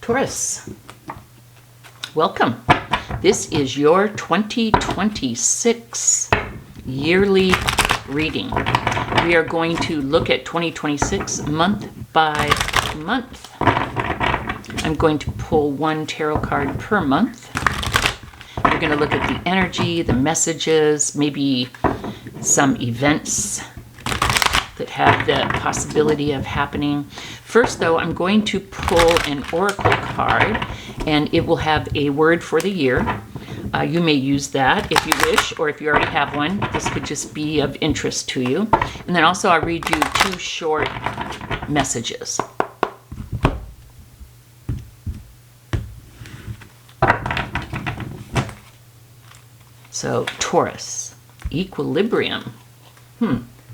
Taurus, welcome. This is your 2026 yearly reading. We are going to look at 2026 month by month. I'm going to pull one tarot card per month. We're going to look at the energy, the messages, maybe some events that have the possibility of happening. First, though, I'm going to pull an oracle card, and it will have a word for the year. You may use that if you wish, or if you already have one, this could just be of interest to you. And then also I'll read you two short messages. So, Taurus, equilibrium.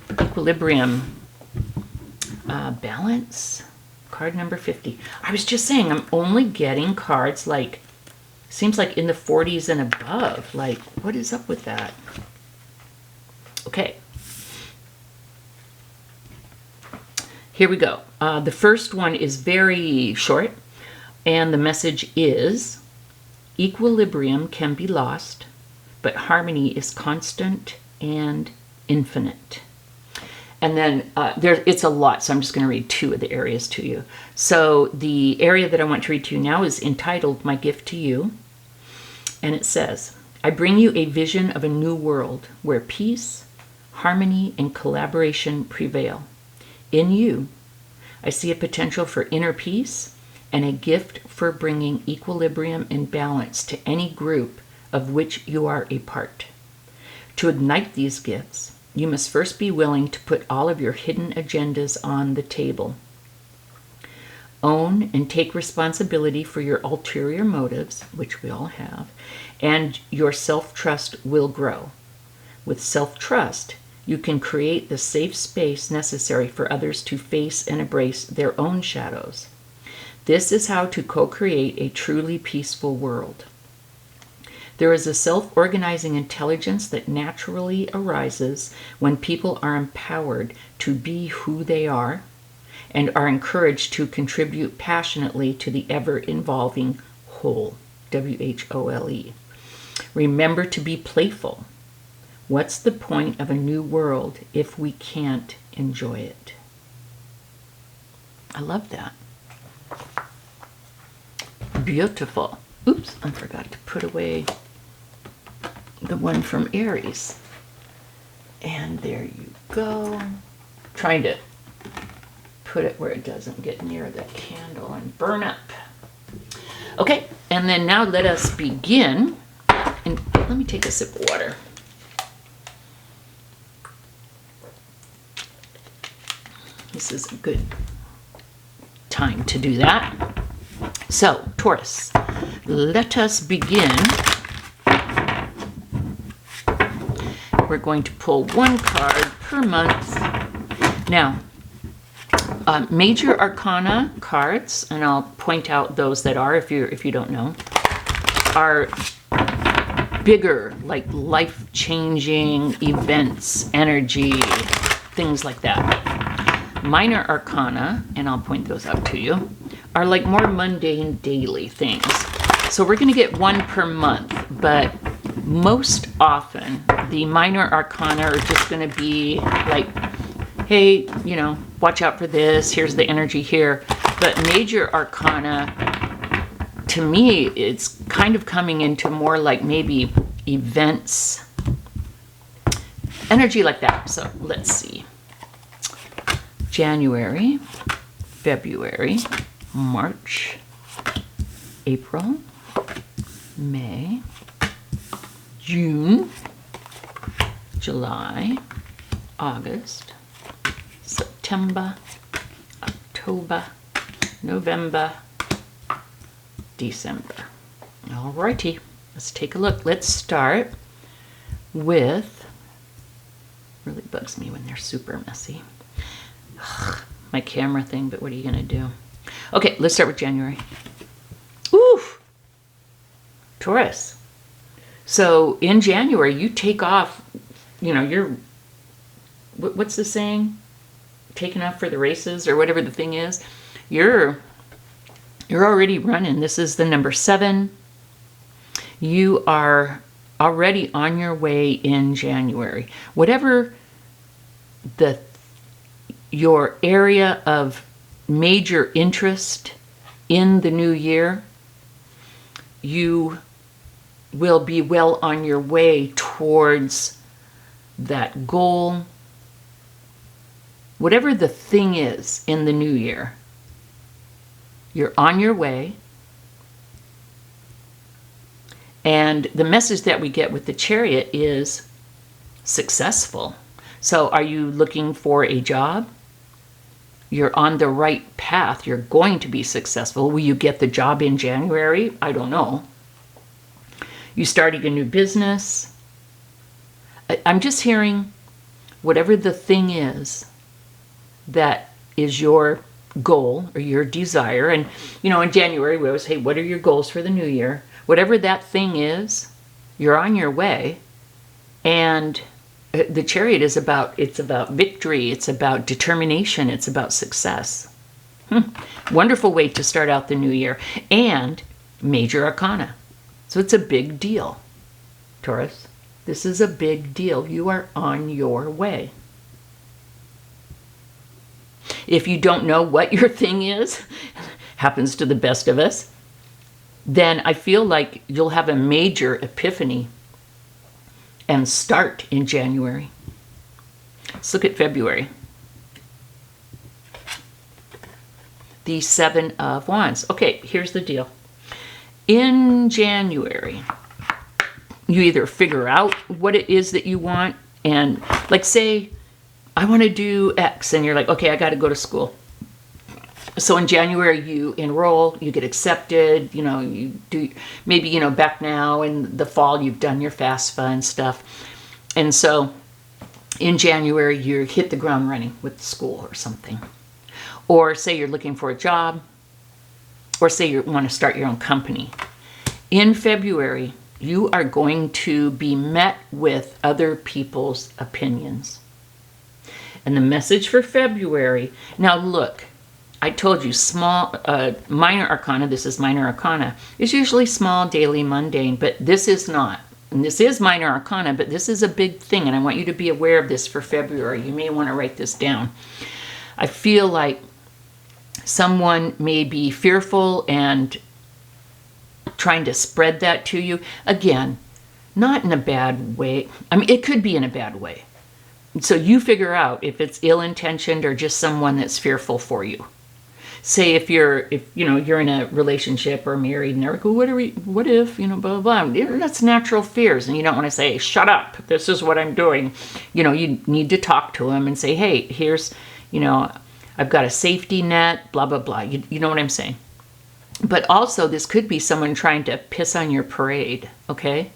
Equilibrium. Balance. Card number 50. I was just saying, I'm only getting cards like, seems like in the 40s and above. Like, what is up with that? Okay. Here we go. The first one is very short, and the message is, equilibrium can be lost, but harmony is constant and infinite. And then it's a lot, so I'm just going to read two of the areas to you. So the area that I want to read to you now is entitled My Gift to You. And it says, I bring you a vision of a new world where peace, harmony, and collaboration prevail. In you, I see a potential for inner peace and a gift for bringing equilibrium and balance to any group of which you are a part. To ignite these gifts, you must first be willing to put all of your hidden agendas on the table. Own and take responsibility for your ulterior motives, which we all have, and your self-trust will grow. With self-trust, you can create the safe space necessary for others to face and embrace their own shadows. This is how to co-create a truly peaceful world. There is a self-organizing intelligence that naturally arises when people are empowered to be who they are and are encouraged to contribute passionately to the ever-evolving whole, W-H-O-L-E. Remember to be playful. What's the point of a new world if we can't enjoy it? I love that. Beautiful. Oops, I forgot to put away the one from Aries. And there you go. Trying to put it where it doesn't get near the candle and burn up. Okay, and then now let us begin. And let me take a sip of water. This is a good time to do that. So, Taurus, let us begin. We're going to pull one card per month. Now, major arcana cards, and I'll point out those that are, if you don't know, are bigger, like life-changing events, energy, things like that. Minor arcana, and I'll point those out to you, are like more mundane daily things. So we're going to get one per month, but most often the minor arcana are just going to be like, hey, you know, watch out for this, here's the energy here. But major arcana, to me, it's kind of coming into more like maybe events, energy like that. So let's see. January, February, March, April, May, June, July, August, September, October, November, December. Alrighty, let's take a look. Let's start with, really bugs me when they're super messy. My camera thing, but what are you going to do? Okay, let's start with January. Oof! Taurus. So in January, you take off, you know, you're, what's the saying? Taking off for the races or whatever the thing is. You're You're already running. This is the number 7. You are already on your way in January. Whatever your area of major interest in the new year, you will be well on your way towards that goal. Whatever the thing is in the new year, you're on your way. And the message that we get with the Chariot is successful. So are you looking for a job? You're on the right path. You're going to be successful. Will you get the job in January? I don't know. You starting a new business? I'm just hearing whatever the thing is that is your goal or your desire. And, you know, in January, we always say, what are your goals for the new year? Whatever that thing is, you're on your way. And the Chariot is about victory. It's about determination. It's about success. Wonderful way to start out the new year. And major arcana. So it's a big deal, Taurus. This is a big deal. You are on your way. If you don't know what your thing is, happens to the best of us, then I feel like you'll have a major epiphany and start in January. Let's look at February. The 7 of Wands. Okay, here's the deal. In January, you either figure out what it is that you want, and like say, I want to do X, and you're like, okay, I got to go to school. So in January, you enroll, you get accepted, you know, you do, maybe, you know, back now in the fall, you've done your FAFSA and stuff. And so in January, you hit the ground running with school or something. Or say you're looking for a job, or say you want to start your own company. In February, you are going to be met with other people's opinions. And the message for February, now look, I told you small, minor arcana, this is minor arcana, is usually small, daily, mundane, but this is not. And this is minor arcana, but this is a big thing, and I want you to be aware of this for February. You may want to write this down. I feel like someone may be fearful and trying to spread that to you. Again, not in a bad way. I mean, it could be in a bad way. So you figure out if it's ill-intentioned or just someone that's fearful for you. Say if you're in a relationship or married and they're like, well, what if, you know, blah, blah, blah. That's natural fears. And you don't want to say, shut up, this is what I'm doing. You know, you need to talk to them and say, hey, here's, you know, I've got a safety net, blah, blah, blah. You know what I'm saying? But also this could be someone trying to piss on your parade, okay?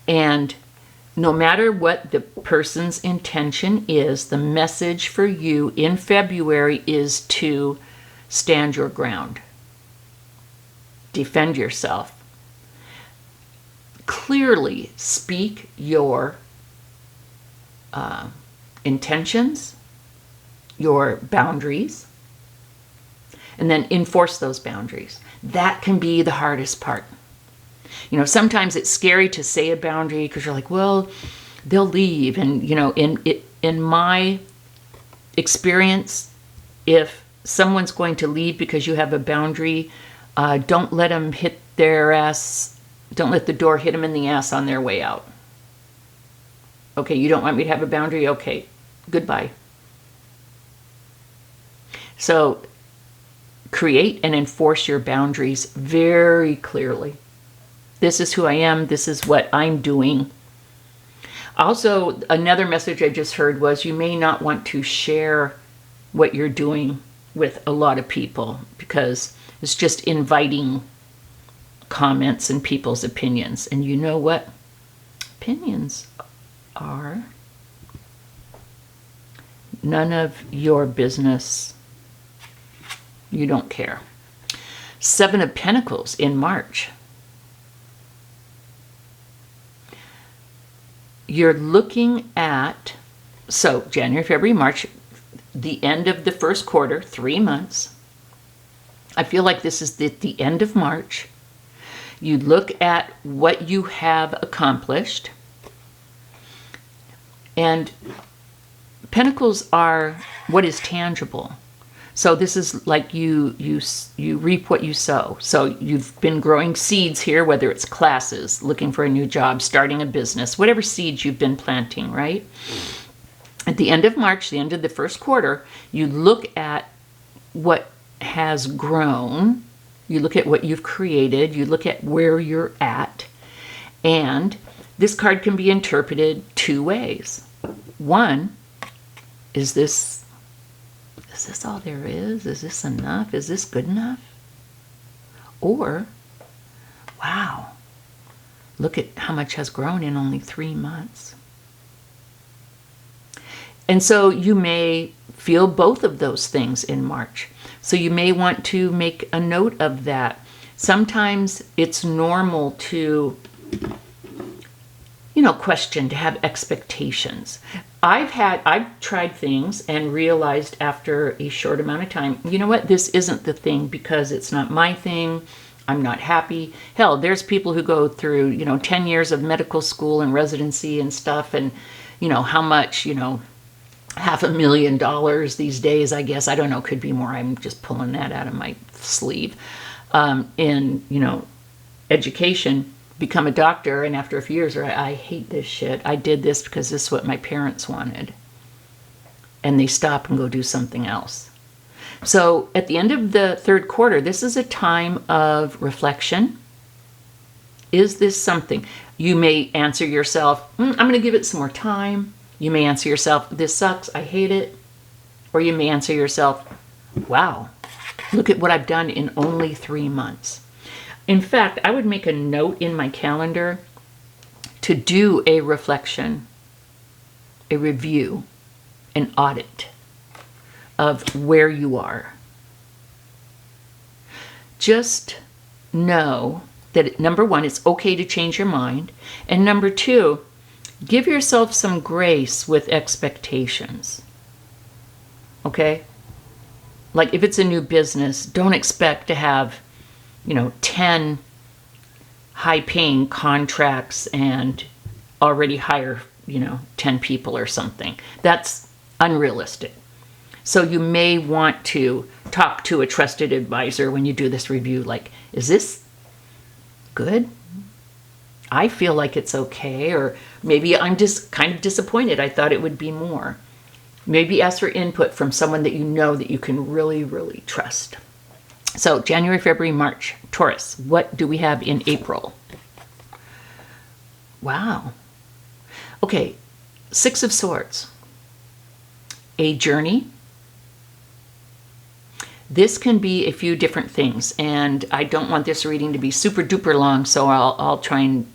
And no matter what the person's intention is, the message for you in February is to stand your ground. Defend yourself. Clearly speak your intentions, your boundaries, and then enforce those boundaries. That can be the hardest part. You know, sometimes it's scary to say a boundary because you're like, well, they'll leave. And, you know, in my experience, if someone's going to leave because you have a boundary, don't let them hit their ass. Don't let the door hit them in the ass on their way out. Okay, you don't want me to have a boundary? Okay, goodbye. So create and enforce your boundaries very clearly. This is who I am. This is what I'm doing. Also, another message I just heard was you may not want to share what you're doing with a lot of people because it's just inviting comments and people's opinions. And you know what opinions are? None of your business. You don't care. 7 of Pentacles in March. You're looking at, so January, February, March, the end of the first quarter, 3 months. I feel like this is at the end of March. You look at what you have accomplished. And Pentacles are what is tangible. So this is like you reap what you sow. So you've been growing seeds here, whether it's classes, looking for a new job, starting a business, whatever seeds you've been planting, right? At the end of March, the end of the first quarter, you look at what has grown, you look at what you've created, you look at where you're at, and this card can be interpreted two ways. One, is this all there is? Is this enough? Is this good enough? Or, wow, look at how much has grown in only 3 months. And so you may feel both of those things in March. So you may want to make a note of that. Sometimes it's normal to, question, to have expectations. I've tried things and realized after a short amount of time, you know what, this isn't the thing because it's not my thing. I'm not happy. Hell, there's people who go through, 10 years of medical school and residency and stuff, and, how much, $500,000 these days, I guess. I don't know, could be more. I'm just pulling that out of my sleeve. In, education, become a doctor, and after a few years, I hate this shit. I did this because this is what my parents wanted. And they stop and go do something else. So at the end of the third quarter, this is a time of reflection. Is this something? You may answer yourself, I'm going to give it some more time. You may answer yourself, this sucks, I hate it. Or you may answer yourself, wow, look at what I've done in only 3 months. In fact, I would make a note in my calendar to do a reflection, a review, an audit of where you are. Just know that, number one, it's okay to change your mind. And number two, give yourself some grace with expectations. Okay? Like if it's a new business, don't expect to have 10 high-paying contracts and already hire, 10 people or something. That's unrealistic. So you may want to talk to a trusted advisor when you do this review, like, is this good? I feel like it's okay, or maybe I'm just kind of disappointed. I thought it would be more. Maybe ask for input from someone that you know that you can really, really trust. So January, February, March, Taurus. What do we have in April? Wow. Okay, 6 of Swords. A journey. This can be a few different things, and I don't want this reading to be super duper long, so I'll try and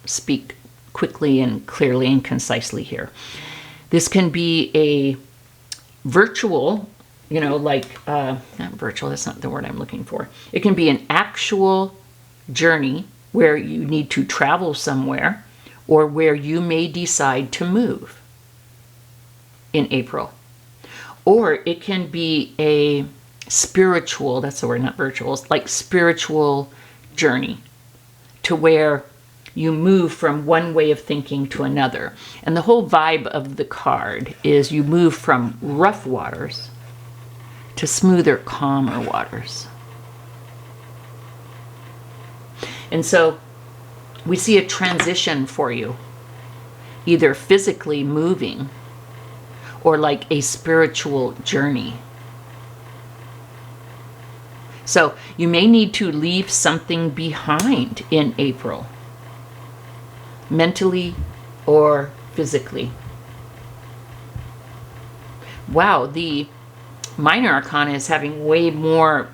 speak quickly and clearly and concisely here. This can be a virtual, not virtual, that's not the word I'm looking for. It can be an actual journey where you need to travel somewhere, or where you may decide to move in April. Or it can be a spiritual, that's the word, not virtual, it's like spiritual journey to where you move from one way of thinking to another. And the whole vibe of the card is you move from rough waters to smoother, calmer waters. And so we see a transition for you, either physically moving or like a spiritual journey. So you may need to leave something behind in April, mentally or physically. Wow, the minor arcana is having way more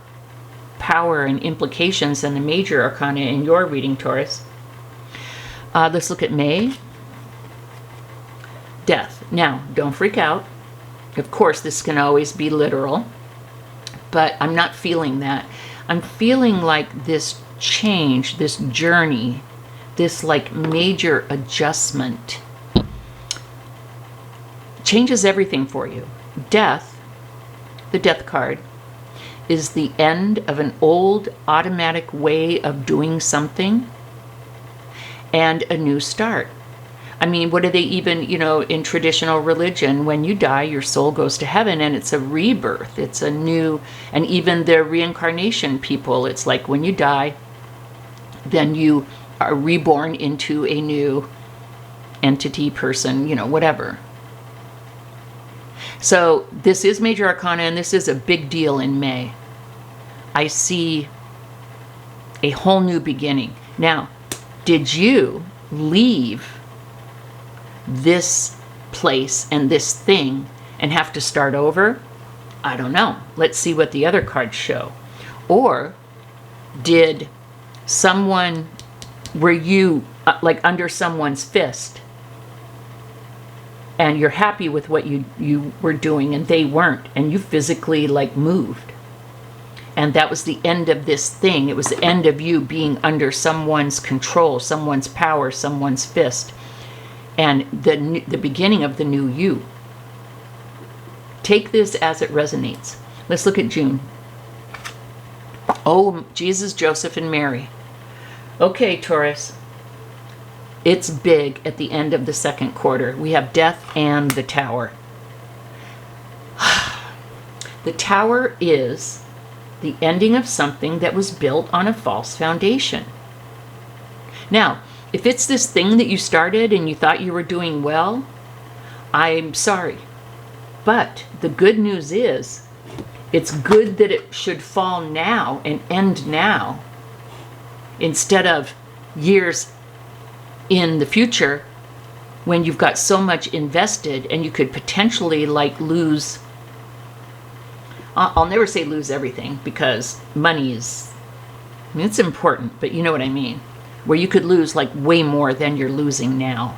power and implications than the major arcana in your reading, Taurus. Let's look at May. Death. Now, don't freak out. Of course, this can always be literal, but I'm not feeling that. I'm feeling like this change, this journey, this like major adjustment changes everything for you. Death, the death card, is the end of an old automatic way of doing something and a new start. I mean, what do they even, in traditional religion, when you die, your soul goes to heaven and it's a rebirth. It's a new, and even the reincarnation people, it's like when you die, then you are reborn into a new entity, person, whatever. So this is Major Arcana, and this is a big deal in May. I see a whole new beginning. Now, did you leave this place and this thing and have to start over? I don't know. Let's see what the other cards show. Or did someone, were you like under someone's fist and you're happy with what you were doing and they weren't, and you physically like moved, and that was the end of this thing. It was the end of you being under someone's control, someone's power, someone's fist, and the beginning of the new you. Take this as it resonates. Let's look at June. Oh, Jesus, Joseph, and Mary. Okay, Taurus. It's big at the end of the second quarter. We have Death and the Tower. The Tower is the ending of something that was built on a false foundation. Now, if it's this thing that you started and you thought you were doing well, I'm sorry. But the good news is, it's good that it should fall now and end now, instead of years in the future when you've got so much invested and you could potentially like lose. I'll never say lose everything, because money is, I mean, it's important, but you know what I mean, where you could lose like way more than you're losing now.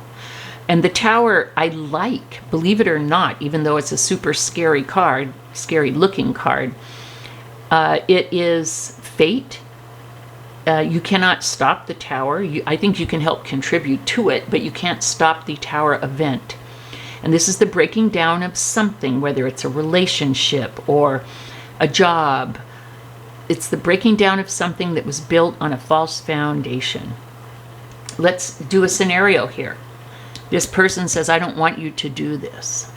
And the Tower, I like, believe it or not, even though it's a super scary card, scary looking card, it is fate. You cannot stop the Tower. I think you can help contribute to it, but you can't stop the Tower event. And this is the breaking down of something, whether it's a relationship or a job. It's the breaking down of something that was built on a false foundation. Let's do a scenario here. This person says, I don't want you to do this.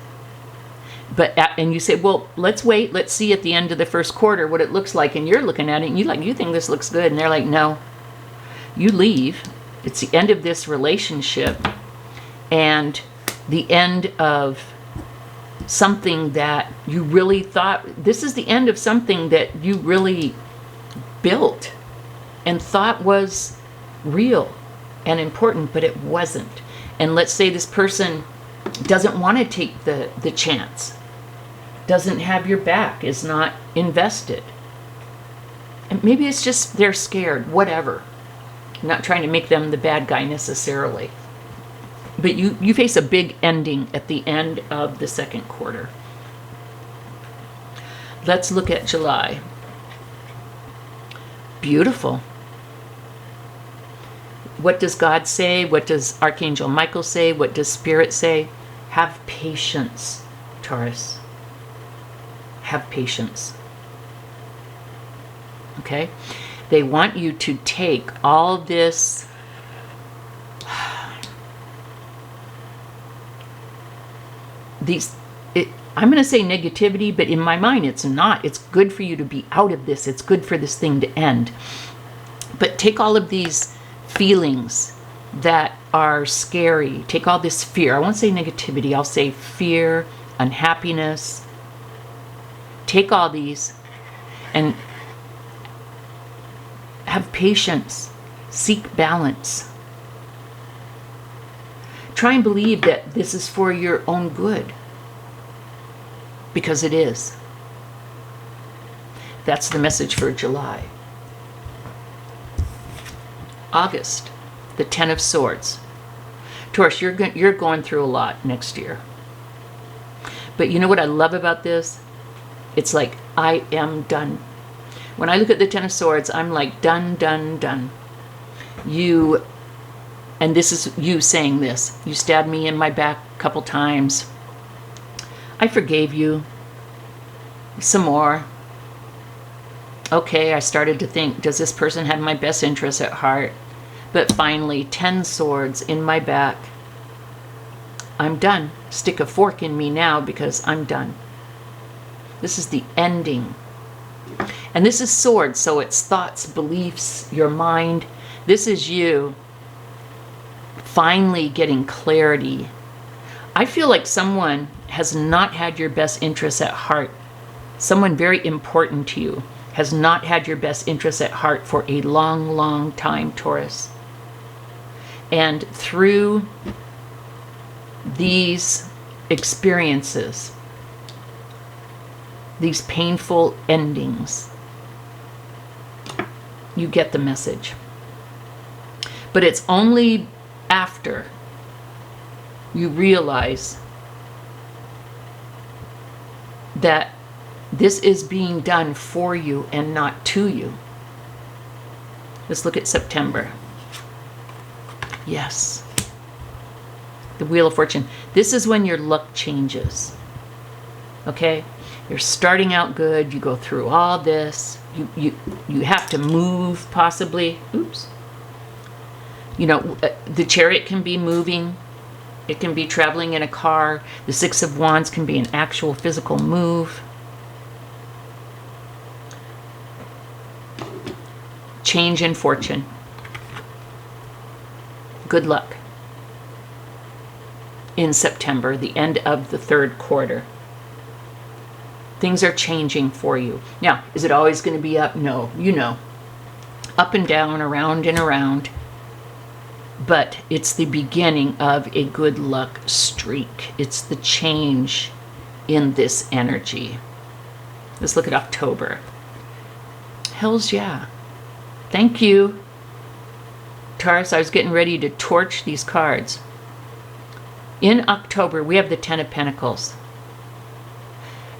And you say, well, let's wait. Let's see at the end of the first quarter what it looks like. And you're looking at it and you think this looks good. And they're like, no, you leave. It's the end of this relationship and the end of something that you really thought, this is the end of something that you really built and thought was real and important, but it wasn't. And let's say this person doesn't want to take the chance, doesn't have your back, is not invested. And maybe it's just they're scared, whatever. I'm not trying to make them the bad guy necessarily. But you face a big ending at the end of the second quarter. Let's look at July. Beautiful. What does God say? What does Archangel Michael say? What does Spirit say? Have patience, Taurus. Have patience. Okay? They want you to take all this I'm going to say negativity, but in my mind it's not. It's good for you to be out of this. It's good for this thing to end. But take all of these feelings that are scary. Take all this fear. I won't say negativity. I'll say fear, unhappiness. Take all these and have patience. Seek balance. Try and believe that this is for your own good, because it is. That's the message for July. August, the Ten of Swords. Taurus, you're going through a lot next year. But you know what I love about this? It's like, I am done. When I look at the Ten of Swords, I'm like, done, done, done. And this is you saying this. You stabbed me in my back a couple times. I forgave you. Some more. Okay, I started to think, does this person have my best interests at heart? But finally, 10 swords in my back. I'm done. Stick a fork in me now because I'm done. This is the ending. And this is swords, so it's thoughts, beliefs, your mind. This is you finally getting clarity. I feel like someone has not had your best interests at heart. Someone very important to you has not had your best interests at heart for a long, long time, Taurus. And through these experiences, these painful endings, you get the message. But it's only after you realize that this is being done for you and not to you. Let's look at September. Yes. The Wheel of Fortune. This is when your luck changes. Okay? You're starting out good. You go through all this. You have to move, possibly. Oops. You know, the Chariot can be moving. It can be traveling in a car. The Six of Wands can be an actual physical move. Change in fortune. Good luck. In September, the end of the third quarter. Things are changing for you. Now, is it always going to be up? No, you know. Up and down, around and around. But it's the beginning of a good luck streak. It's the change in this energy. Let's look at October. Hells yeah. Thank you. Taurus, I was getting ready to torch these cards. In October, we have the Ten of Pentacles.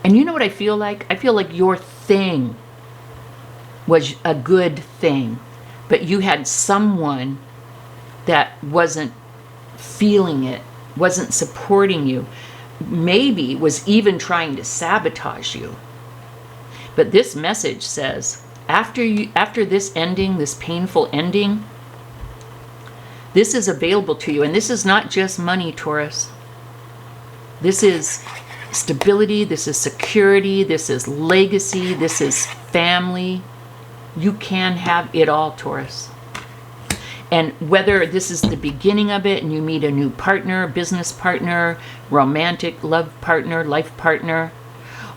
And you know what I feel like? I feel like your thing was a good thing, but you had someone that wasn't feeling it, wasn't supporting you, maybe was even trying to sabotage you. But this message says, after this ending, this painful ending, this is available to you. And this is not just money, Taurus. This is stability, this is security, this is legacy, this is family. You can have it all, Taurus. And whether this is the beginning of it and you meet a new partner, business partner, romantic love partner, life partner,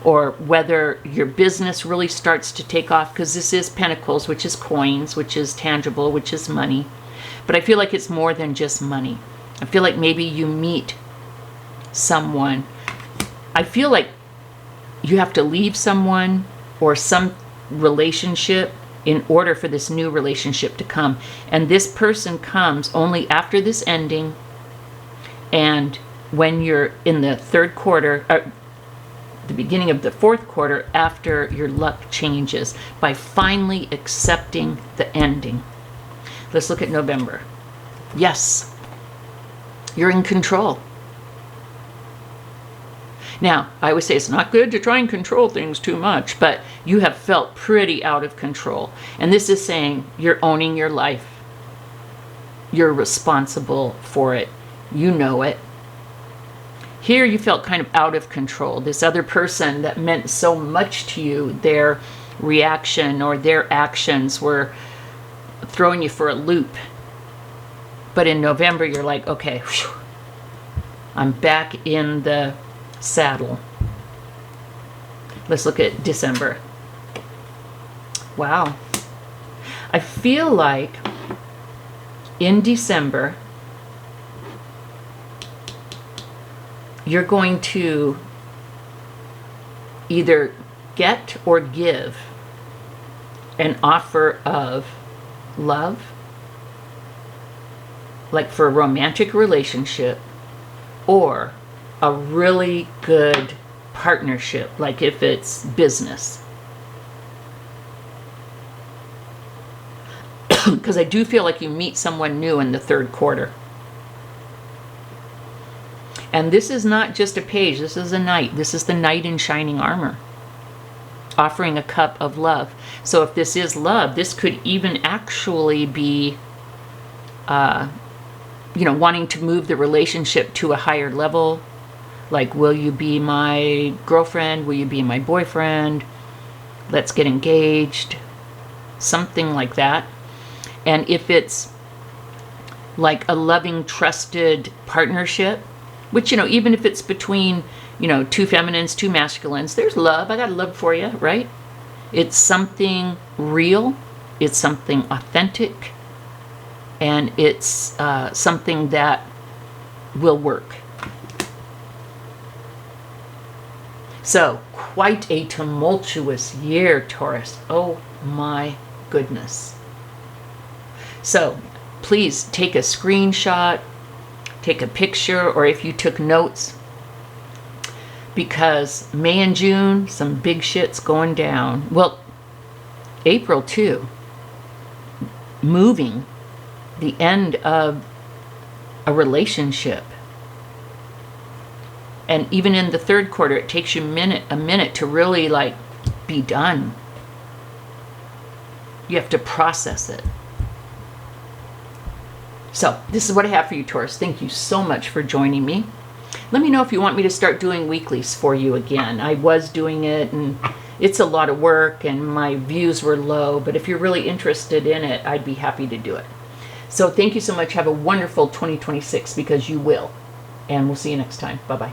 or whether your business really starts to take off, because this is Pentacles, which is coins, which is tangible, which is money. But I feel like it's more than just money. I feel like maybe you meet someone. I feel like you have to leave someone or some relationship in order for this new relationship to come. And this person comes only after this ending and when you're in the third quarter, the beginning of the fourth quarter, after your luck changes, by finally accepting the ending. Let's look at November. Yes, you're in control. Now, I would say it's not good to try and control things too much, but you have felt pretty out of control. And this is saying you're owning your life. You're responsible for it. You know it. Here you felt kind of out of control. This other person that meant so much to you, their reaction or their actions were throwing you for a loop. But in November, you're like, okay, whew, I'm back in the saddle. Let's look at December. Wow. I feel like in December, you're going to either get or give an offer of love, like for a romantic relationship, or a really good partnership, like if it's business. Because I do feel like you meet someone new in the third quarter. And this is not just a page, this is a knight. This is the knight in shining armor. offering a cup of love. So if this is love, this could even actually be, wanting to move the relationship to a higher level. Like, will you be my girlfriend? Will you be my boyfriend? Let's get engaged. Something like that. And if it's like a loving, trusted partnership, which, even if it's between, two feminines, two masculines, there's love. I got love for you, right? It's something real. It's something authentic. And it's something that will work. So, quite a tumultuous year, Taurus. Oh my goodness. So, please take a screenshot, take a picture, or if you took notes, because May and June, some big shit's going down. Well, April too. Moving, the end of a relationship. And even in the third quarter, it takes you a minute to really be done. You have to process it. So this is what I have for you, Taurus. Thank you so much for joining me. Let me know if you want me to start doing weeklies for you again. I was doing it, and it's a lot of work, and my views were low. But if you're really interested in it, I'd be happy to do it. So thank you so much. Have a wonderful 2026, because you will. And we'll see you next time. Bye-bye.